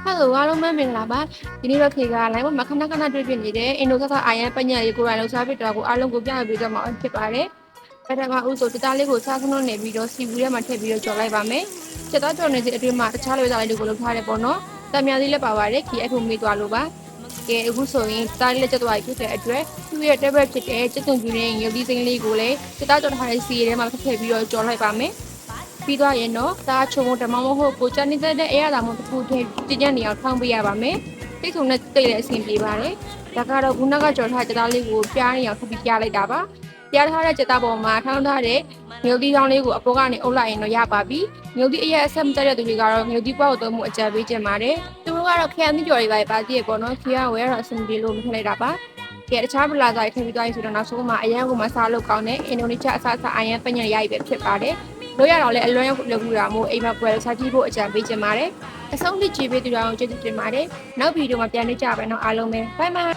Hello အားလုံးပဲမင်္ဂလာပါဒီနေ့တော့ခေက line ပေါ်မှာခဏခဏတွေ့ဖြစ်နေတယ်အင်ဒိုကအာရန်ပညာရေးကိုယ်တိုင်လောက်စားဖြစ်တာကိုအားလုံးကိုပြရပေးကြမှာဖြစ်ပါတယ်ပထမဦးဆိုတသားလေးကိုစားခဏနေပြီးတော့စီဘူးထဲမှာထည့်ပြီးတော့ကြော်လိုက်ပါမယ်ချက်သားကြော်နေစီအတွင်းမှာတခြားလိုသားလေးတွေကိုလုပ်ထားတယ်ပေါ့နော်တံမြာလေးလည်းပါပါတယ်ခီအဲ့ကိုမေးသွားလို့ပါကဲအခုဆိုရင်သားလေးလက်ချက်သွားပြီဖြစ်တဲ့အတွက်သူ့ရဲ့ tablet ဖြစ်တဲ့ချက်သွန်ပြင်းရဲ့ရုပ်သီးစိမ်းလေးကိုလည်းချက်သားကြော်ထားတဲ့စီထဲမှာထည့်ပြီးတော့ကြော်လိုက်ပါမယ်ပြီးသွားရင်တော့ဒါချုံဓမ္မမဟုတ်ကိုချန်နေတဲ့အဲ့ရတာမို့တစ်ခုတည်းတည်ညံ့နေအောင်ထောင်းပေးရပါမယ်တိတ်ဆုံနဲ့တိတ်လည်းအဆင်ပြေပါတယ်ဒါကတော့ခုနကကြော်ထားတဲ့သားလေးကိုပြားနေအောင်ထပ်ပြီးပြလိုက်တာပါပြားထားတဲ့ချက်သားပေါ်မှာထောင်းထားတဲ့မျိုးသီးကောင်းလေးကိုအပေါ်ကနေအုပ်လိုက်ရင်တော့ရပါပြီမျိုးသီးအရက်အဆက်မတက်တဲ့သူတွေကတော့မျိုးသီးပွားကိုသုံးမှုအကြံပေးချင်ပါတယ်သူတို့ကတော့ခရမ်းသီးကြော်တွေပါတည်ရပေါ့နော်ခရမ်းဝယ်ရတော့အဆင်ပြေလို့မထည့်လိုက်တာပါကဲတခြားပလာဇာတွေထည့်ပြီးသွားရင်ဆိုတော့နောက်ဆုံးမှာအရန်ကိုမစားလို့ကောင်းတဲ့အင်ဒိုနီးရှားအစားအစာအရန်ပညာရိုက်ပဲဖြစ်ပါတယ်လို့ရတော့လည်းအလွန်ရောက်လုပ်လို့ရမို့အိမ်မှာပွဲစားကြည့်ဖို့အကြံပေးချင်ပါတယ်အဆုံးထိကြည့်ပေးသူတော်အောင်ကျေးဇူးတင်ပါတယ်နောက်ဗီဒီယိုမှာပြန်တွေ့ကြပါမယ်နော်အားလုံးပဲဘိုင်ဘိုင်